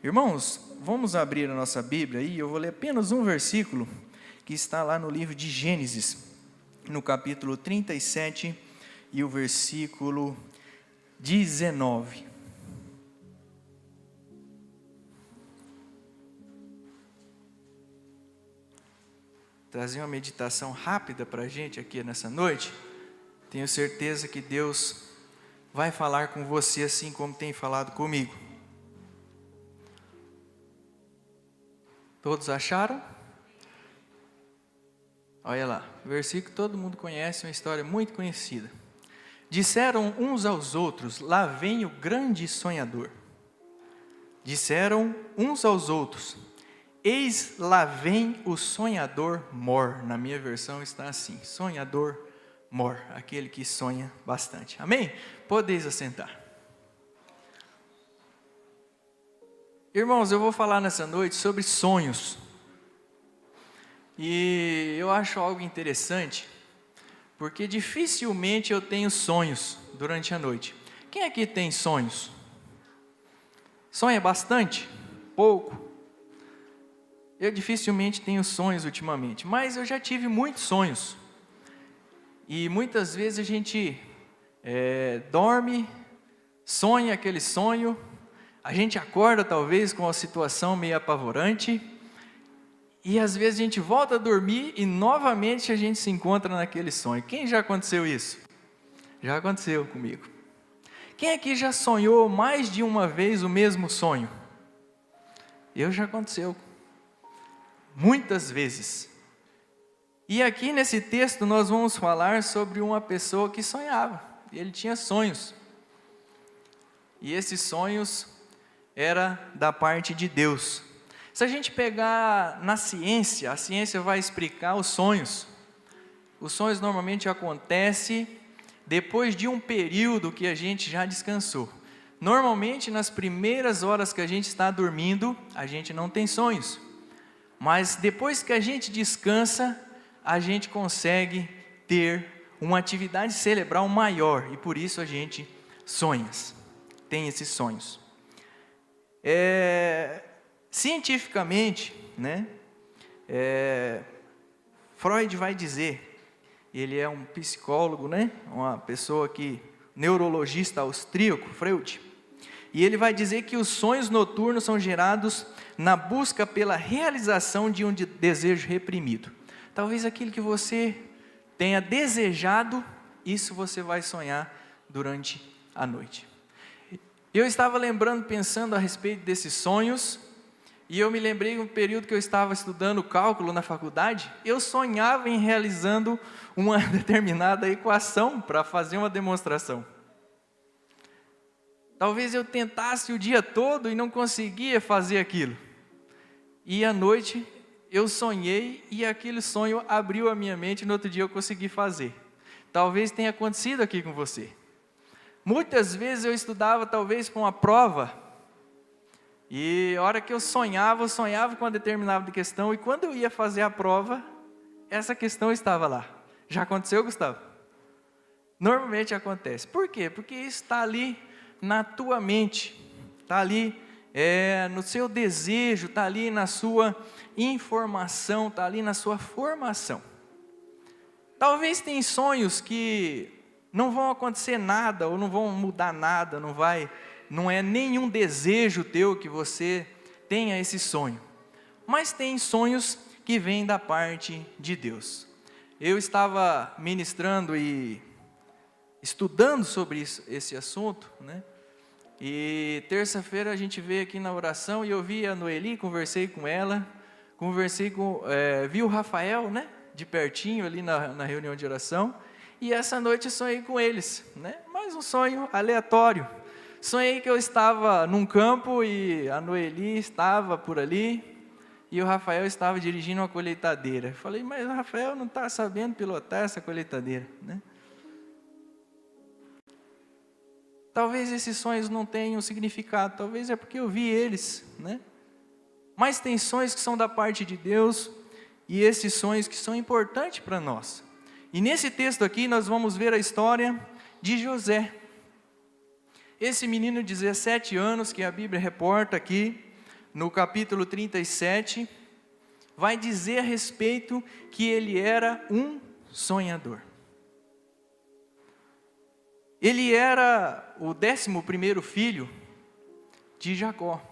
Irmãos, vamos abrir a nossa Bíblia aí, eu vou ler apenas um versículo que está lá no livro de Gênesis, no capítulo 37 e o versículo 19. Trazer uma meditação rápida para a gente aqui nessa noite. Tenho certeza que Deus vai falar com você assim como tem falado comigo. Todos acharam? Olha lá, o versículo que todo mundo conhece, uma história muito conhecida. Disseram uns aos outros, lá vem o grande sonhador. Disseram uns aos outros, eis lá vem o sonhador mor. Na minha versão está assim, sonhador mor, aquele que sonha bastante. Amém? Podeis assentar. Irmãos, eu vou falar nessa noite sobre sonhos. E eu acho algo interessante, porque dificilmente eu tenho sonhos durante a noite. Quem aqui tem sonhos? Sonha bastante? Pouco? Eu dificilmente tenho sonhos ultimamente, mas eu já tive muitos sonhos. E muitas vezes a gente dorme, sonha aquele sonho, a gente acorda talvez com uma situação meio apavorante, e às vezes a gente volta a dormir e novamente a gente se encontra naquele sonho. Quem já aconteceu isso? Já aconteceu comigo. Quem aqui já sonhou mais de uma vez o mesmo sonho? Já aconteceu. Muitas vezes. E aqui nesse texto nós vamos falar sobre uma pessoa que sonhava. Ele tinha sonhos. E esses sonhos eram da parte de Deus. Se a gente pegar na ciência, a ciência vai explicar os sonhos. Os sonhos normalmente acontecem depois de um período que a gente já descansou. Normalmente nas primeiras horas que a gente está dormindo, a gente não tem sonhos. Mas depois que a gente descansa, a gente consegue ter uma atividade cerebral maior. E por isso a gente sonha, tem esses sonhos. Cientificamente, Freud vai dizer, ele é um psicólogo, uma pessoa neurologista austríaco, Freud, e ele vai dizer que os sonhos noturnos são gerados na busca pela realização de um desejo reprimido. Talvez aquilo que você tenha desejado, isso você vai sonhar durante a noite. Eu estava pensando a respeito desses sonhos, e eu me lembrei de um período que eu estava estudando cálculo na faculdade, eu sonhava em realizando uma determinada equação para fazer uma demonstração. Talvez eu tentasse o dia todo e não conseguia fazer aquilo. E à noite eu sonhei e aquele sonho abriu a minha mente e no outro dia eu consegui fazer. Talvez tenha acontecido aqui com você. Muitas vezes eu estudava talvez para uma prova e a hora que eu sonhava com uma determinada questão e quando eu ia fazer a prova, essa questão estava lá. Já aconteceu, Gustavo? Normalmente acontece. Por quê? Porque isso está ali na tua mente, está ali no seu desejo, está ali na sua informação, está ali na sua formação. Talvez tenha sonhos que não vão acontecer nada, ou não vão mudar nada, não é nenhum desejo teu que você tenha esse sonho. Mas tem sonhos que vêm da parte de Deus. Eu estava ministrando e estudando sobre esse assunto, E terça-feira a gente veio aqui na oração e eu vi a Noeli, conversei com ela, vi o Rafael, de pertinho ali na reunião de oração, e essa noite eu sonhei com eles, mais um sonho aleatório. Sonhei que eu estava num campo e a Noeli estava por ali e o Rafael estava dirigindo uma colheitadeira. Eu falei, mas o Rafael não está sabendo pilotar essa colheitadeira, Talvez esses sonhos não tenham significado, talvez é porque eu vi eles, Mas tem sonhos que são da parte de Deus, e esses sonhos que são importantes para nós. E nesse texto aqui nós vamos ver a história de José. Esse menino de 17 anos que a Bíblia reporta aqui, no capítulo 37, vai dizer a respeito que ele era um sonhador. Ele era o 11º filho de Jacó.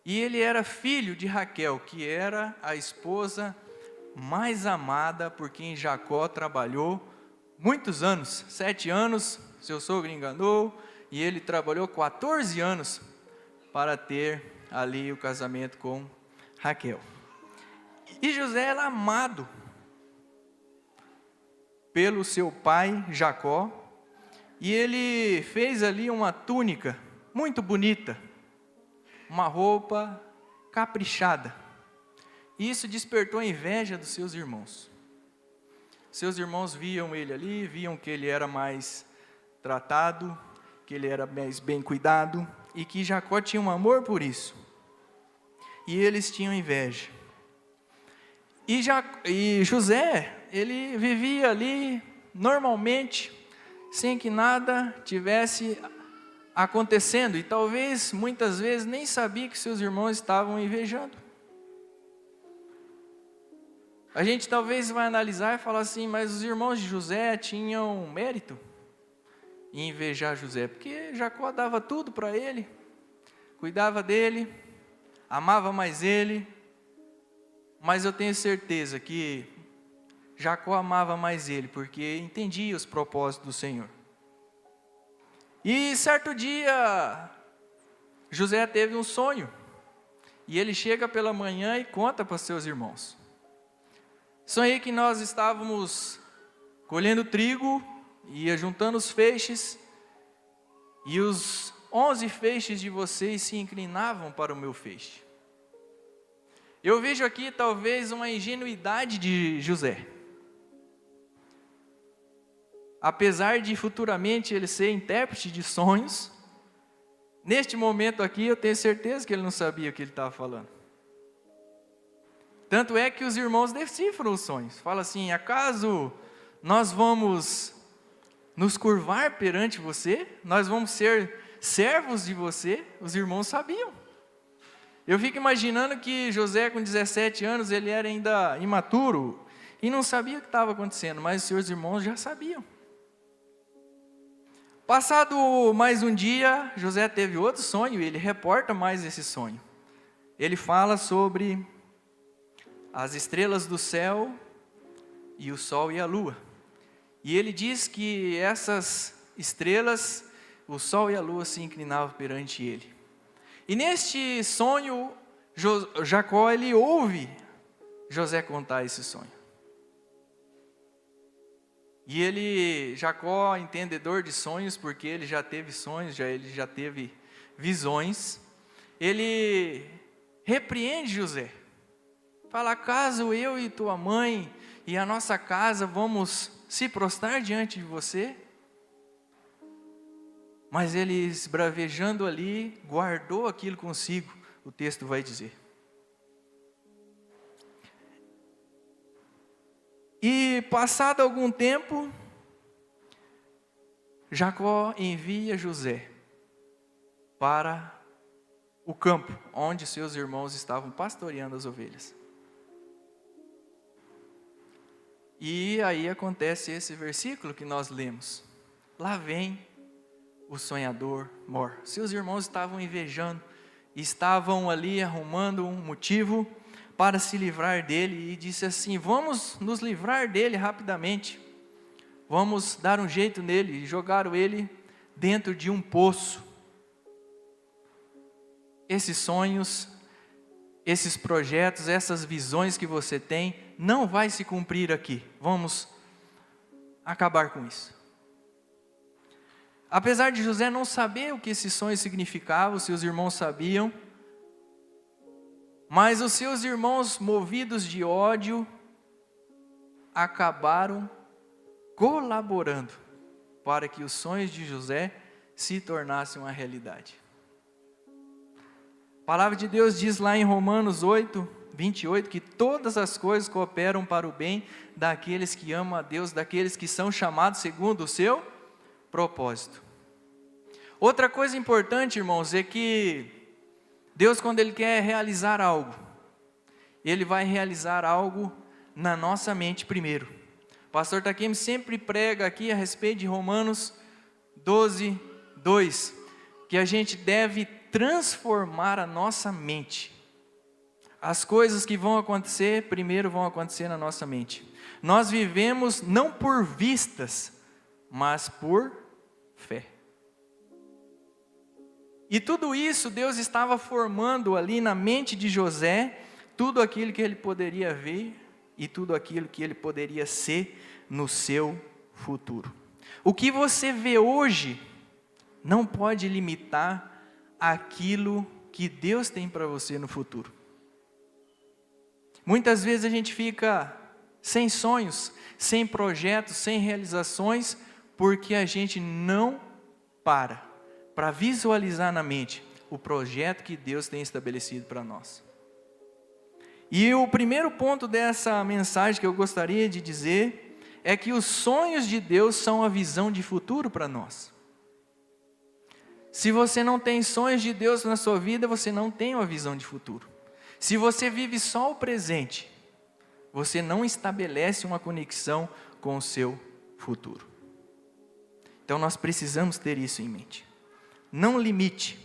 E ele era filho de Raquel, que era a esposa mais amada por quem Jacó trabalhou muitos anos. 7 anos, seu sogro enganou, e ele trabalhou 14 anos para ter ali o casamento com Raquel. E José era amado pelo seu pai Jacó, e ele fez ali uma túnica muito bonita, uma roupa caprichada. E isso despertou a inveja dos seus irmãos. Seus irmãos viam ele ali, viam que ele era mais tratado, que ele era mais bem cuidado, e que Jacó tinha um amor por isso. E eles tinham inveja. E José, ele vivia ali normalmente, sem que nada tivesse acontecendo, e talvez, muitas vezes, nem sabia que seus irmãos estavam invejando. A gente talvez vai analisar e falar assim, mas os irmãos de José tinham mérito em invejar José, porque Jacó dava tudo para ele, cuidava dele, amava mais ele, mas eu tenho certeza que Jacó amava mais ele, porque entendia os propósitos do Senhor. E certo dia, José teve um sonho, e ele chega pela manhã e conta para seus irmãos. Sonhei que nós estávamos colhendo trigo, ia juntando os feixes, e os 11 feixes de vocês se inclinavam para o meu feixe. Eu vejo aqui talvez uma ingenuidade de José. Apesar de futuramente ele ser intérprete de sonhos, neste momento aqui eu tenho certeza que ele não sabia o que ele estava falando. Tanto é que os irmãos decifram os sonhos. Fala assim, acaso nós vamos nos curvar perante você? Nós vamos ser servos de você? Os irmãos sabiam. Eu fico imaginando que José com 17 anos, ele era ainda imaturo e não sabia o que estava acontecendo, mas os seus irmãos já sabiam. Passado mais um dia, José teve outro sonho e ele reporta mais esse sonho. Ele fala sobre as estrelas do céu e o sol e a lua. E ele diz que essas estrelas, o sol e a lua se inclinavam perante ele. E neste sonho, Jacó, ele ouve José contar esse sonho. E Jacó, entendedor de sonhos, porque ele já teve sonhos, ele já teve visões, ele repreende José. Fala, acaso eu e tua mãe e a nossa casa vamos se prostrar diante de você? Mas ele, esbravejando ali, guardou aquilo consigo, o texto vai dizer. E passado algum tempo, Jacó envia José para o campo, onde seus irmãos estavam pastoreando as ovelhas. E aí acontece esse versículo que nós lemos. Lá vem o sonhador mor. Seus irmãos estavam invejando, estavam ali arrumando um motivo para se livrar dele, e disse assim, vamos nos livrar dele rapidamente, vamos dar um jeito nele, e jogaram ele dentro de um poço. Esses sonhos, esses projetos, essas visões que você tem, não vai se cumprir aqui, vamos acabar com isso. Apesar de José não saber o que esses sonhos significavam, seus irmãos sabiam, mas os seus irmãos, movidos de ódio, acabaram colaborando para que os sonhos de José se tornassem uma realidade. A palavra de Deus diz lá em Romanos 8, 28, que todas as coisas cooperam para o bem daqueles que amam a Deus, daqueles que são chamados segundo o seu propósito. Outra coisa importante, irmãos, é que Deus, quando Ele quer realizar algo, Ele vai realizar algo na nossa mente primeiro. O pastor Takemi sempre prega aqui a respeito de Romanos 12, 2, que a gente deve transformar a nossa mente. As coisas que vão acontecer, primeiro vão acontecer na nossa mente. Nós vivemos não por vistas, mas por fé. E tudo isso Deus estava formando ali na mente de José, tudo aquilo que ele poderia ver e tudo aquilo que ele poderia ser no seu futuro. O que você vê hoje não pode limitar aquilo que Deus tem para você no futuro. Muitas vezes a gente fica sem sonhos, sem projetos, sem realizações, porque a gente não para visualizar na mente o projeto que Deus tem estabelecido para nós. E o primeiro ponto dessa mensagem que eu gostaria de dizer é que os sonhos de Deus são a visão de futuro para nós. Se você não tem sonhos de Deus na sua vida, você não tem uma visão de futuro. Se você vive só o presente, você não estabelece uma conexão com o seu futuro. Então nós precisamos ter isso em mente. Não limite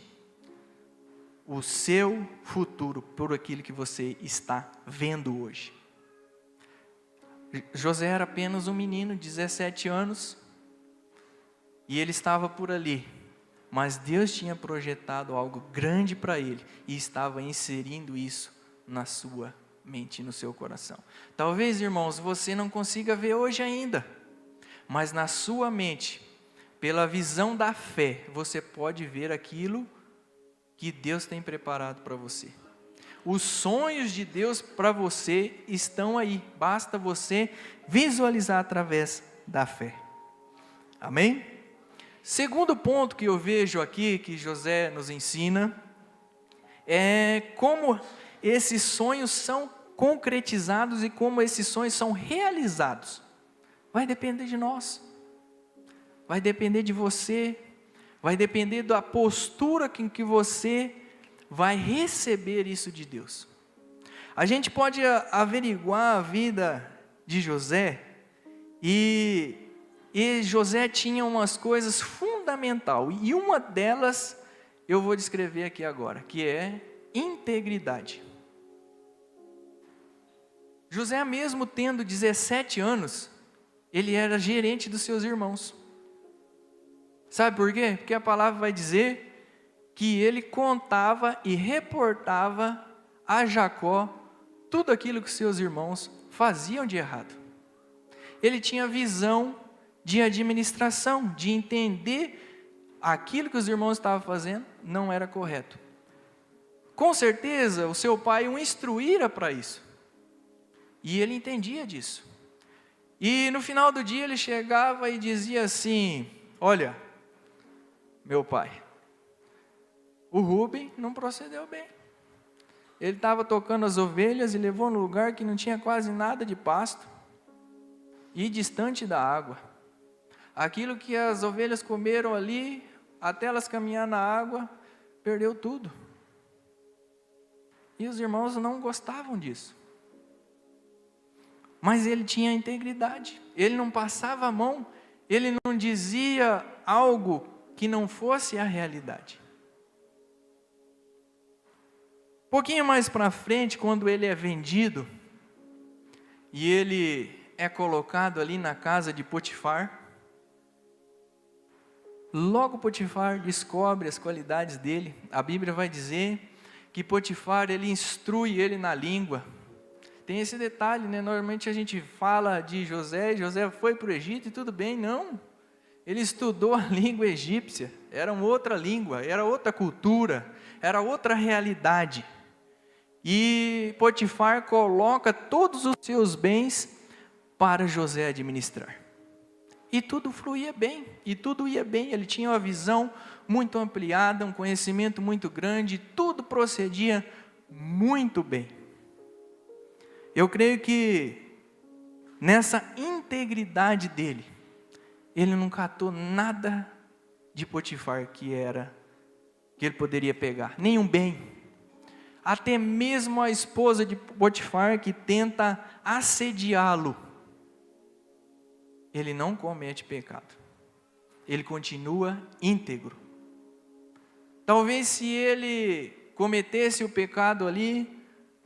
o seu futuro por aquilo que você está vendo hoje. José era apenas um menino, 17 anos, e ele estava por ali, mas Deus tinha projetado algo grande para ele, e estava inserindo isso na sua mente e no seu coração. Talvez, irmãos, você não consiga ver hoje ainda, mas na sua mente, pela visão da fé, você pode ver aquilo que Deus tem preparado para você. Os sonhos de Deus para você estão aí, basta você visualizar através da fé. Amém? Segundo ponto que eu vejo aqui, que José nos ensina, é como esses sonhos são concretizados e como esses sonhos são realizados. Vai depender de nós. Vai depender de você, vai depender da postura em que você vai receber isso de Deus. A gente pode averiguar a vida de José, e José tinha umas coisas fundamentais, e uma delas eu vou descrever aqui agora, que é integridade. José, mesmo tendo 17 anos, ele era gerente dos seus irmãos. Sabe por quê? Porque a palavra vai dizer que ele contava e reportava a Jacó tudo aquilo que seus irmãos faziam de errado. Ele tinha visão de administração, de entender aquilo que os irmãos estavam fazendo não era correto. Com certeza o seu pai o instruíra para isso, e ele entendia disso. E no final do dia ele chegava e dizia assim: olha, meu pai, o Rubem não procedeu bem. Ele estava tocando as ovelhas e levou num lugar que não tinha quase nada de pasto e distante da água. Aquilo que as ovelhas comeram ali, até elas caminhar na água, perdeu tudo. E os irmãos não gostavam disso. Mas ele tinha integridade, ele não passava a mão, ele não dizia algo que não fosse a realidade. Pouquinho mais para frente, quando ele é vendido, e ele é colocado ali na casa de Potifar, logo Potifar descobre as qualidades dele. A Bíblia vai dizer que Potifar, ele instrui ele na língua. Tem esse detalhe, né? Normalmente a gente fala de José foi para o Egito e tudo bem, não. Ele estudou a língua egípcia, era uma outra língua, era outra cultura, era outra realidade. E Potifar coloca todos os seus bens para José administrar. E tudo fluía bem, e tudo ia bem. Ele tinha uma visão muito ampliada, um conhecimento muito grande, tudo procedia muito bem. Eu creio que nessa integridade dele, ele não catou nada de Potifar que ele poderia pegar, nenhum bem, até mesmo a esposa de Potifar que tenta assediá-lo, ele não comete pecado. Ele continua íntegro. Talvez se ele cometesse o pecado ali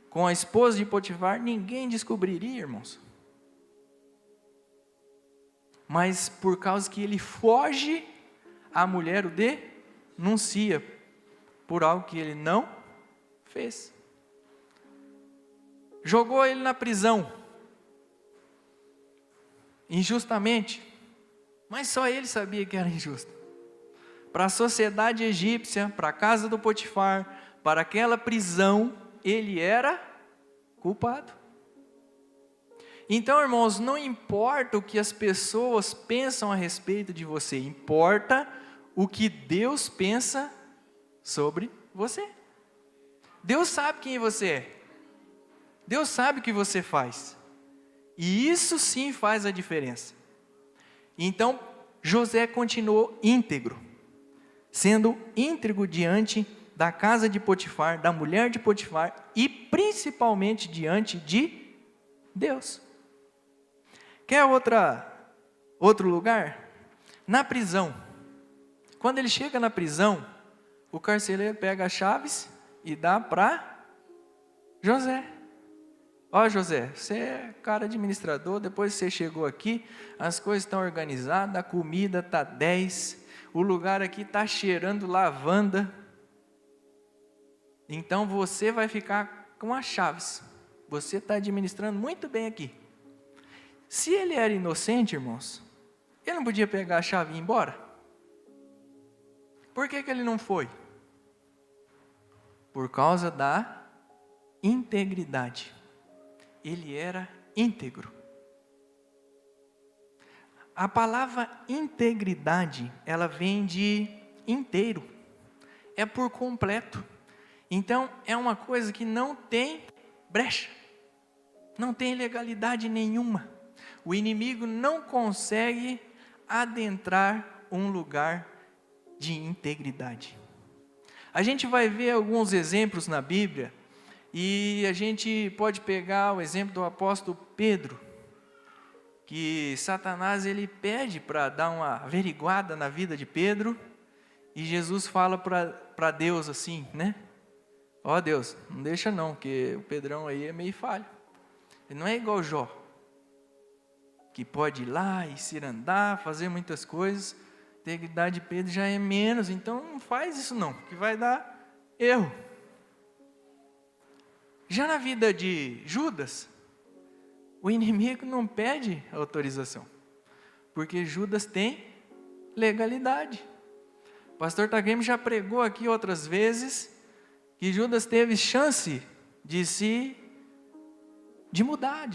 com a esposa de Potifar, ninguém descobriria, irmãos. Mas por causa que ele foge, a mulher o denuncia por algo que ele não fez. Jogou ele na prisão, injustamente, mas só ele sabia que era injusto. Para a sociedade egípcia, para a casa do Potifar, para aquela prisão, ele era culpado. Então, irmãos, não importa o que as pessoas pensam a respeito de você, importa o que Deus pensa sobre você. Deus sabe quem você é. Deus sabe o que você faz. E isso sim faz a diferença. Então, José continuou íntegro, sendo íntegro diante da casa de Potifar, da mulher de Potifar e principalmente diante de Deus. Quer outro lugar? Na prisão. Quando ele chega na prisão, o carcereiro pega as chaves e dá para José. Ó José, você é cara administrador, depois que você chegou aqui, as coisas estão organizadas, a comida está 10, o lugar aqui está cheirando lavanda. Então você vai ficar com as chaves. Você está administrando muito bem aqui. Se ele era inocente, irmãos, ele não podia pegar a chave e ir embora? Por que ele não foi? Por causa da integridade. Ele era íntegro. A palavra integridade, ela vem de inteiro. É por completo. Então, é uma coisa que não tem brecha. Não tem ilegalidade nenhuma. O inimigo não consegue adentrar um lugar de integridade. A gente vai ver alguns exemplos na Bíblia, e a gente pode pegar o exemplo do apóstolo Pedro, que Satanás ele pede para dar uma averiguada na vida de Pedro, e Jesus fala para Deus assim, né? Ó Deus, não deixa não, porque o Pedrão aí é meio falho. Ele não é igual Jó, que pode ir lá e cirandar, fazer muitas coisas. A integridade de Pedro já é menos, então não faz isso não, que vai dar erro. Já na vida de Judas, o inimigo não pede autorização, porque Judas tem legalidade. O pastor Takemi já pregou aqui outras vezes, que Judas teve chance de mudar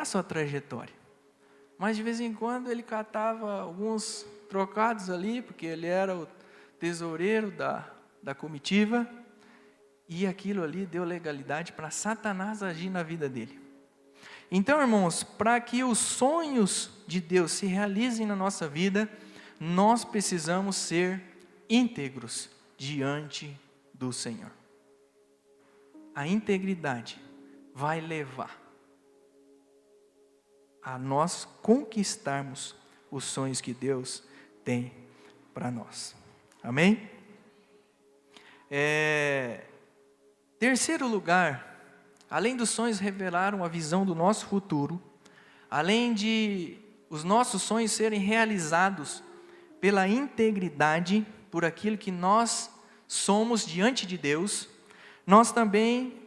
a sua trajetória. Mas de vez em quando ele catava alguns trocados ali, porque ele era o tesoureiro da comitiva, e aquilo ali deu legalidade para Satanás agir na vida dele. Então, irmãos, para que os sonhos de Deus se realizem na nossa vida, nós precisamos ser íntegros diante do Senhor. A integridade vai levar a nós conquistarmos os sonhos que Deus tem para nós. Amém? Terceiro lugar, além dos sonhos revelar uma visão do nosso futuro, além de os nossos sonhos serem realizados pela integridade, por aquilo que nós somos diante de Deus, nós também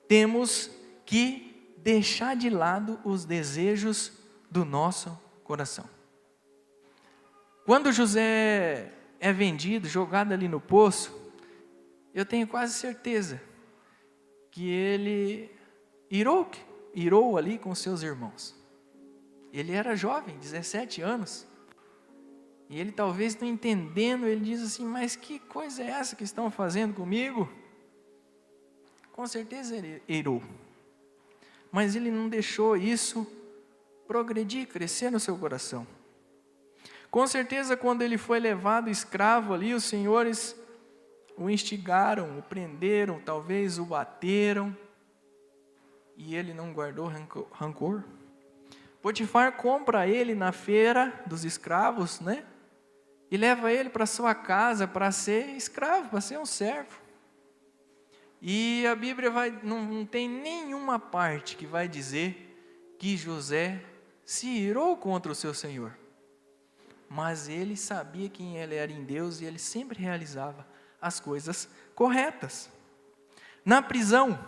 temos que deixar de lado os desejos do nosso coração. Quando José é vendido, jogado ali no poço, eu tenho quase certeza que ele irou ali com seus irmãos. Ele era jovem, 17 anos, e ele talvez não entendendo, ele diz assim, mas que coisa é essa que estão fazendo comigo? Com certeza ele irou, mas ele não deixou isso progredir, crescer no seu coração. Com certeza quando ele foi levado escravo ali, os senhores o instigaram, o prenderam, talvez o bateram, e ele não guardou rancor. Potifar compra ele na feira dos escravos, né? E leva ele para sua casa para ser escravo, para ser um servo. E a Bíblia não tem nenhuma parte que vai dizer que José se irou contra o seu senhor. Mas ele sabia quem ele era em Deus e ele sempre realizava as coisas corretas. Na prisão,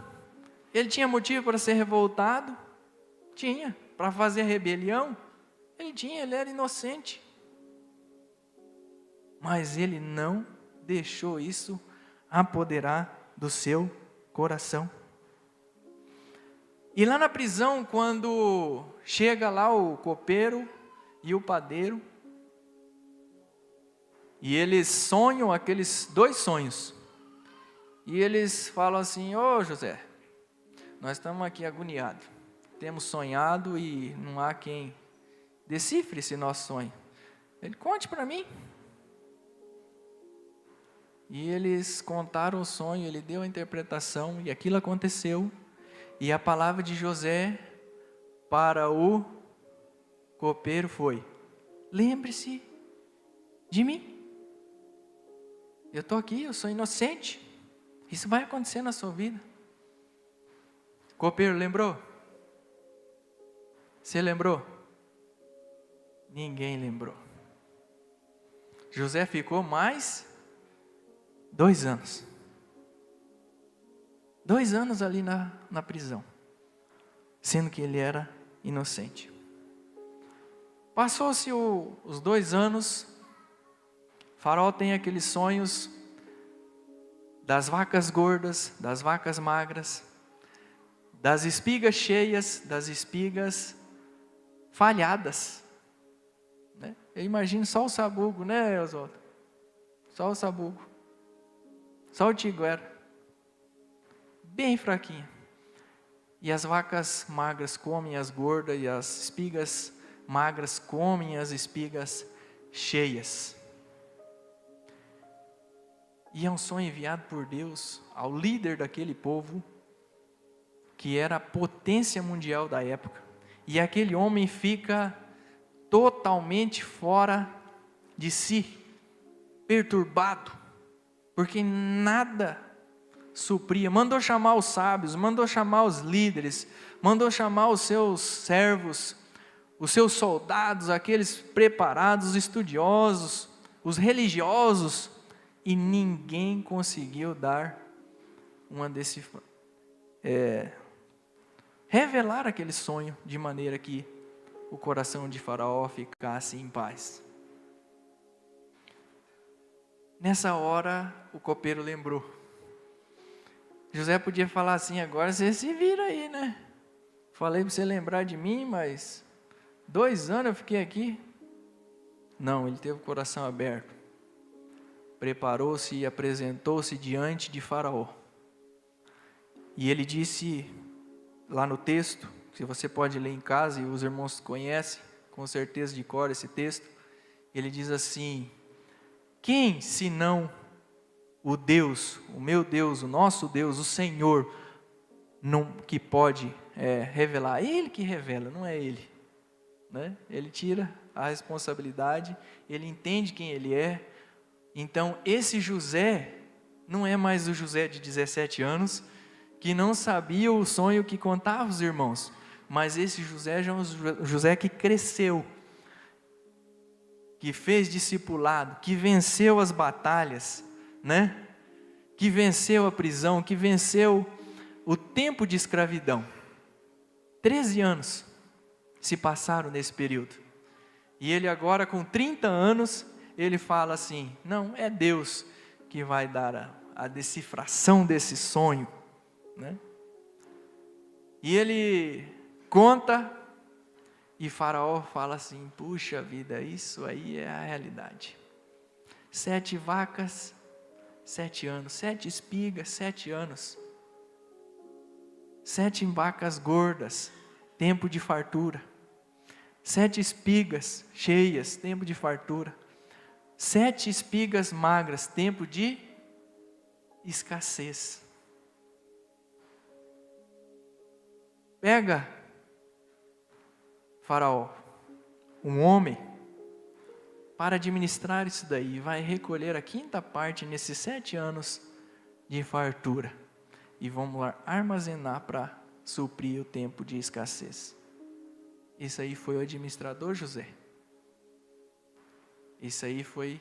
ele tinha motivo para ser revoltado? Tinha. Para fazer rebelião? Ele era inocente. Mas ele não deixou isso apoderar do seu coração. E lá na prisão, quando chega lá o copeiro e o padeiro, e eles sonham aqueles 2 sonhos, e eles falam assim: ô José, nós estamos aqui agoniados, temos sonhado e não há quem decifre esse nosso sonho. Ele: conte para mim. E eles contaram o sonho, ele deu a interpretação, e aquilo aconteceu. E a palavra de José para o copeiro foi: lembre-se de mim. Eu estou aqui, eu sou inocente. Isso vai acontecer na sua vida. O copeiro lembrou? Você lembrou? Ninguém lembrou. José ficou mais 2 anos. 2 anos ali na prisão, sendo que ele era inocente. Passou-se os 2 anos, Faraó tem aqueles sonhos das vacas gordas, das vacas magras, das espigas cheias, das espigas falhadas. Né? Eu imagino só o sabugo, né, Oswaldo? Só o sabugo. Só o tiguera. Bem fraquinho. E as vacas magras comem as gordas, e as espigas magras comem as espigas cheias. E é um sonho enviado por Deus ao líder daquele povo, que era a potência mundial da época. E aquele homem fica totalmente fora de si, perturbado, porque nada supria. Mandou chamar os sábios, mandou chamar os líderes, mandou chamar os seus servos, os seus soldados, aqueles preparados, os estudiosos, os religiosos, e ninguém conseguiu dar uma revelar aquele sonho de maneira que o coração de Faraó ficasse em paz. Nessa hora, o copeiro lembrou. José podia falar assim: agora você se vira aí, né? Falei para você lembrar de mim, mas 2 anos eu fiquei aqui. Não, ele teve o coração aberto. Preparou-se e apresentou-se diante de Faraó. E ele disse, lá no texto, que você pode ler em casa, e os irmãos conhecem, com certeza de cor esse texto, ele diz assim: quem senão o Deus, o meu Deus, o nosso Deus, o Senhor, que pode revelar? Ele que revela, não é ele, né? Ele tira a responsabilidade, ele entende quem ele é. Então esse José não é mais o José de 17 anos, que não sabia o sonho que contava os irmãos, mas esse José já é um José que cresceu, que fez discipulado, que venceu as batalhas, né? Que venceu a prisão, que venceu o tempo de escravidão. 13 anos se passaram nesse período. E ele agora, com 30 anos, ele fala assim: não, é Deus que vai dar a decifração desse sonho, né? E ele conta, e Faraó fala assim: puxa vida, isso aí é a realidade. 7 vacas, 7 anos, 7 espigas, 7 anos. 7 vacas gordas, tempo de fartura. 7 espigas cheias, tempo de fartura. 7 espigas magras, tempo de escassez. Pega, Faraó, um homem, para administrar isso daí, vai recolher a 5ª parte nesses 7 anos de fartura, e vamos lá armazenar para suprir o tempo de escassez. Isso aí foi o administrador José. Isso aí foi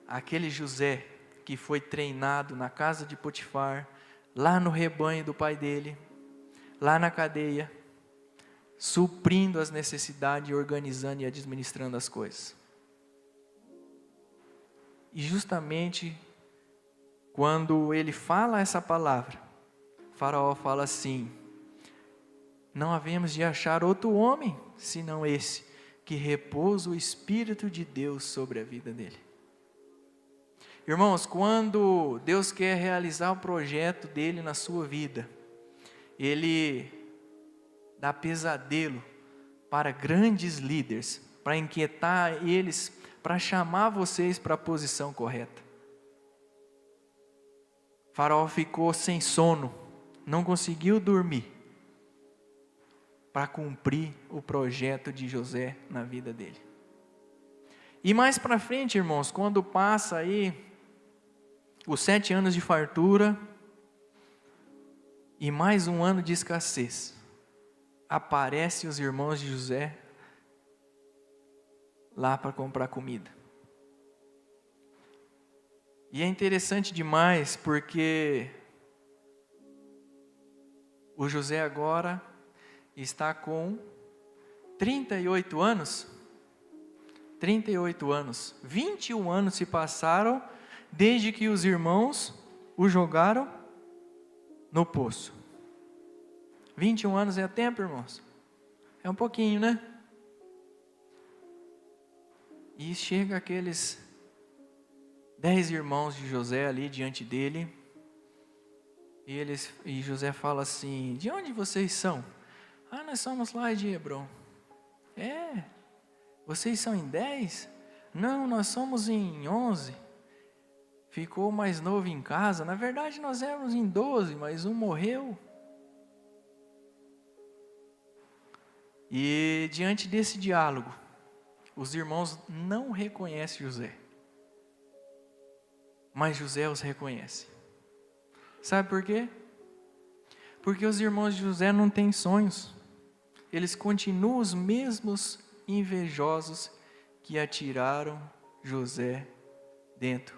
aquele José que foi treinado na casa de Potifar, lá no rebanho do pai dele, lá na cadeia, suprindo as necessidades, organizando e administrando as coisas. E justamente quando ele fala essa palavra, Faraó fala assim: não havemos de achar outro homem, senão esse, que repousa o Espírito de Deus sobre a vida dele. Irmãos, quando Deus quer realizar o projeto dele na sua vida, Ele dá pesadelo para grandes líderes, para inquietar eles, para chamar vocês para a posição correta. Faraó ficou sem sono, não conseguiu dormir, para cumprir o projeto de José na vida dele. E mais para frente, irmãos, quando passa aí os 7 anos de fartura e mais um ano de escassez, aparecem os irmãos de José lá para comprar comida. E é interessante demais porque o José agora está com 38 anos. 38 anos. 21 anos se passaram desde que os irmãos o jogaram no poço. 21 anos é tempo, irmãos? É um pouquinho, né? E chega aqueles 10 irmãos de José ali diante dele. E José fala assim: de onde vocês são? Ah, nós somos lá de Hebrom. É? Vocês são em 10? Não, nós somos em 11. Ficou o mais novo em casa. Na verdade nós éramos em 12, mas um morreu. E diante desse diálogo, os irmãos não reconhecem José, mas José os reconhece. Sabe por quê? Porque os irmãos de José não têm sonhos. Eles continuam os mesmos invejosos que atiraram José dentro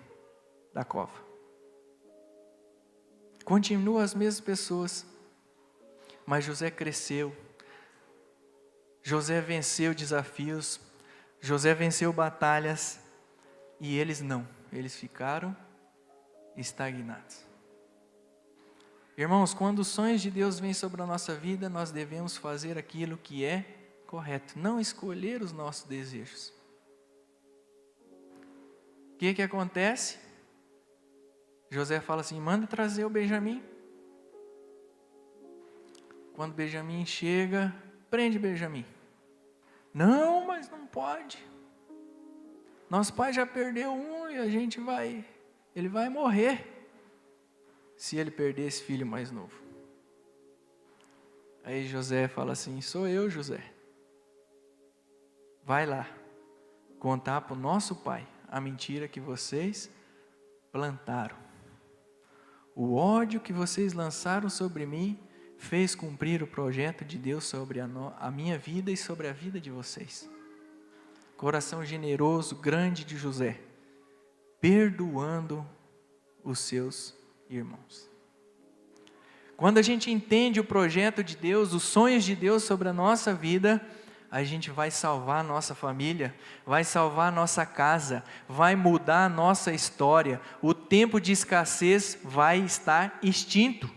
da cova. Continuam as mesmas pessoas, mas José cresceu. José venceu desafios, José venceu batalhas, e eles não, eles ficaram estagnados. Irmãos, quando os sonhos de Deus vêm sobre a nossa vida, nós devemos fazer aquilo que é correto, não escolher os nossos desejos. O que acontece? José fala assim: manda trazer o Benjamim. Quando Benjamim chega, prende Benjamim. Não, mas não pode. Nosso pai já perdeu um e ele vai morrer se ele perder esse filho mais novo. Aí José fala assim: sou eu, José. Vai lá contar para o nosso pai a mentira que vocês plantaram. O ódio que vocês lançaram sobre mim fez cumprir o projeto de Deus sobre a minha vida e sobre a vida de vocês. Coração generoso, grande de José, perdoando os seus irmãos. Quando a gente entende o projeto de Deus, os sonhos de Deus sobre a nossa vida, a gente vai salvar a nossa família, vai salvar a nossa casa, vai mudar a nossa história. O tempo de escassez vai estar extinto,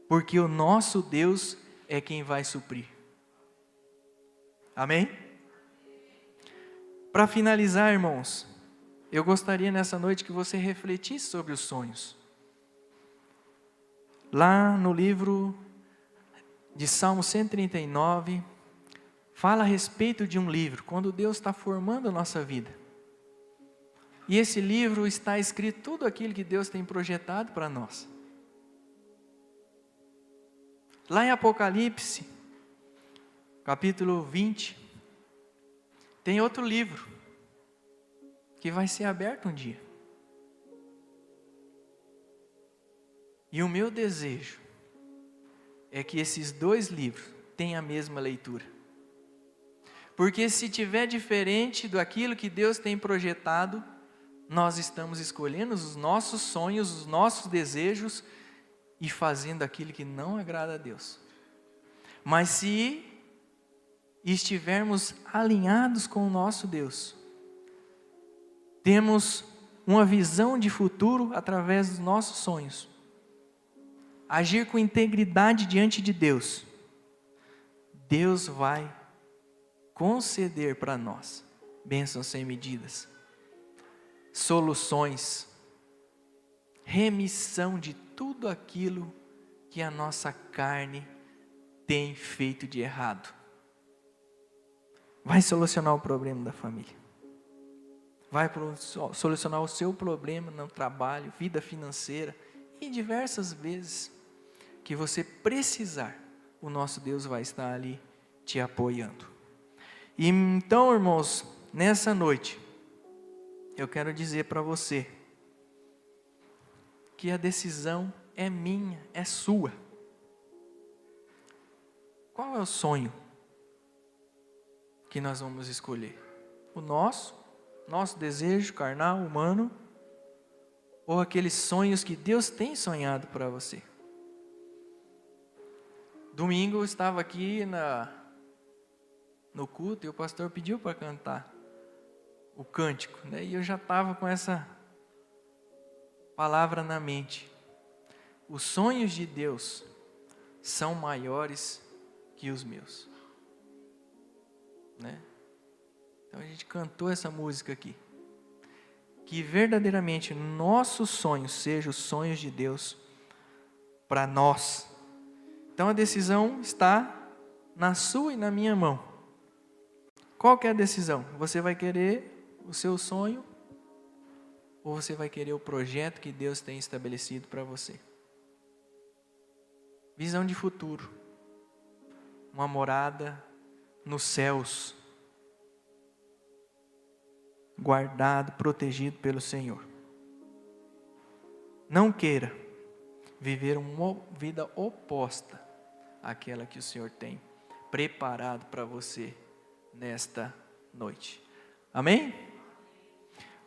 porque o nosso Deus é quem vai suprir. Amém? Para finalizar, irmãos, eu gostaria nessa noite que você refletisse sobre os sonhos. Lá no livro de Salmo 139, fala a respeito de um livro, quando Deus está formando a nossa vida. E esse livro está escrito tudo aquilo que Deus tem projetado para nós. Lá em Apocalipse, capítulo 20, tem outro livro que vai ser aberto um dia. E o meu desejo é que esses dois livros tenham a mesma leitura. Porque se tiver diferente daquilo que Deus tem projetado, nós estamos escolhendo os nossos sonhos, os nossos desejos e fazendo aquilo que não agrada a Deus. Mas se estivermos alinhados com o nosso Deus, temos uma visão de futuro através dos nossos sonhos, agir com integridade diante de Deus, Deus vai conceder para nós bênçãos sem medidas, soluções, remissão de tudo aquilo que a nossa carne tem feito de errado. Vai solucionar o problema da família. Vai solucionar o seu problema no trabalho, vida financeira. E diversas vezes que você precisar, o nosso Deus vai estar ali te apoiando. E então, irmãos, nessa noite, eu quero dizer para você que a decisão é minha, é sua. Qual é o sonho que nós vamos escolher? O nosso desejo carnal, humano, ou aqueles sonhos que Deus tem sonhado para você? Domingo eu estava aqui no culto e o pastor pediu para cantar o cântico, né? E eu já estava com essa palavra na mente. Os sonhos de Deus são maiores que os meus, né? Então a gente cantou essa música aqui. Que verdadeiramente nossos sonhos sejam os sonhos de Deus para nós. Então a decisão está na sua e na minha mão. Qual que é a decisão? Você vai querer o seu sonho ou você vai querer o projeto que Deus tem estabelecido para você? Visão de futuro. Uma morada nos céus. Guardado, protegido pelo Senhor. Não queira viver uma vida oposta àquela que o Senhor tem preparado para você nesta noite. Amém?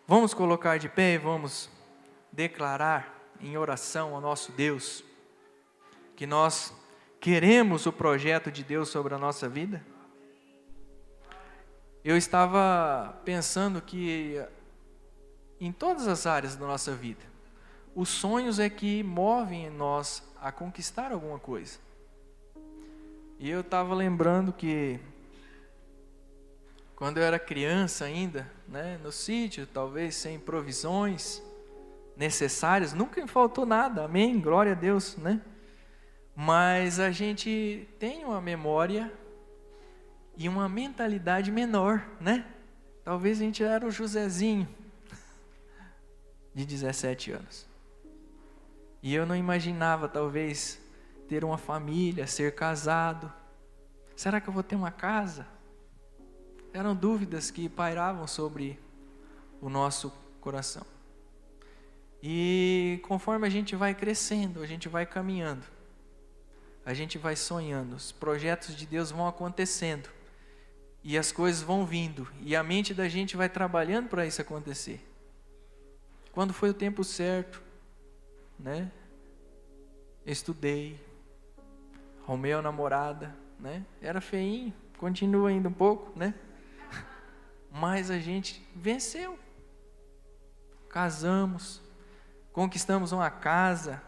Vamos colocar de pé e vamos declarar em oração ao nosso Deus que nós queremos o projeto de Deus sobre a nossa vida. Eu estava pensando que em todas as áreas da nossa vida, os sonhos é que movem nós a conquistar alguma coisa. E eu estava lembrando que quando eu era criança ainda, né, no sítio, talvez sem provisões necessárias, nunca me faltou nada, amém, glória a Deus, né? Mas a gente tem uma memória e uma mentalidade menor, né? Talvez a gente era o Josézinho, de 17 anos. E eu não imaginava, talvez, ter uma família, ser casado. Será que eu vou ter uma casa? Eram dúvidas que pairavam sobre o nosso coração. E conforme a gente vai crescendo, a gente vai caminhando, a gente vai sonhando, os projetos de Deus vão acontecendo. E as coisas vão vindo. E a mente da gente vai trabalhando para isso acontecer. Quando foi o tempo certo, né? Eu estudei. Arrumei a namorada, né? Era feinho, continua ainda um pouco, né? Mas a gente venceu. Casamos. Conquistamos uma casa,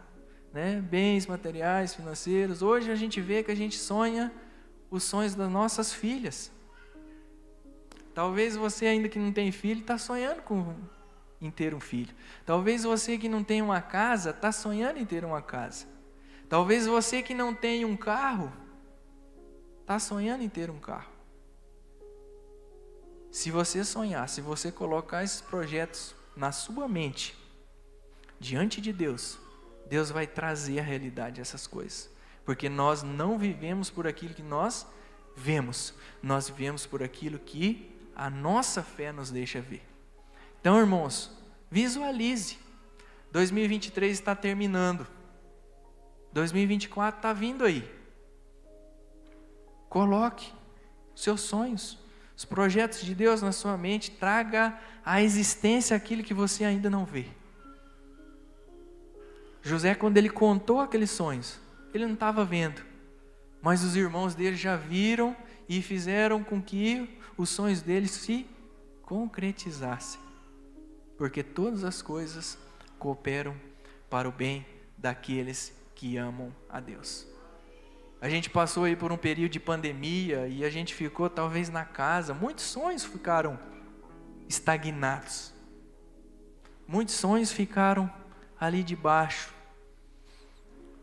né? Bens materiais, financeiros. Hoje a gente vê que a gente sonha os sonhos das nossas filhas. Talvez você ainda que não tem filho, está sonhando em ter um filho. Talvez você que não tem uma casa, está sonhando em ter uma casa. Talvez você que não tem um carro, está sonhando em ter um carro. Se você sonhar, se você colocar esses projetos na sua mente, diante de Deus, Deus vai trazer a realidade dessas coisas. Porque nós não vivemos por aquilo que nós vemos, nós vivemos por aquilo que a nossa fé nos deixa ver. Então, irmãos, visualize. 2023 está terminando. 2024 está vindo aí. Coloque seus sonhos, os projetos de Deus na sua mente, traga à existência aquilo que você ainda não vê. José, quando ele contou aqueles sonhos, ele não estava vendo, mas os irmãos dele já viram e fizeram com que os sonhos dele se concretizassem, porque todas as coisas cooperam para o bem daqueles que amam a Deus. A gente passou aí por um período de pandemia e a gente ficou talvez na casa, muitos sonhos ficaram estagnados, muitos sonhos ficaram ali debaixo.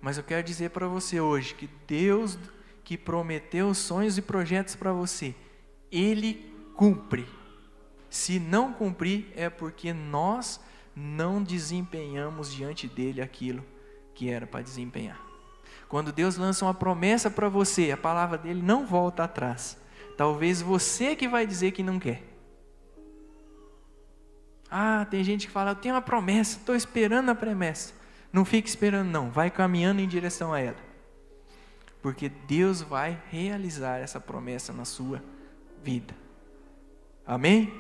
Mas eu quero dizer para você hoje que Deus que prometeu sonhos e projetos para você, Ele cumpre. Se não cumprir é porque nós não desempenhamos diante dele aquilo que era para desempenhar. Quando Deus lança uma promessa para você, a palavra dele não volta atrás. Talvez você que vai dizer que não quer. Tem gente que fala, eu tenho uma promessa, estou esperando a promessa. Não fique esperando não, vai caminhando em direção a ela. Porque Deus vai realizar essa promessa na sua vida. Amém?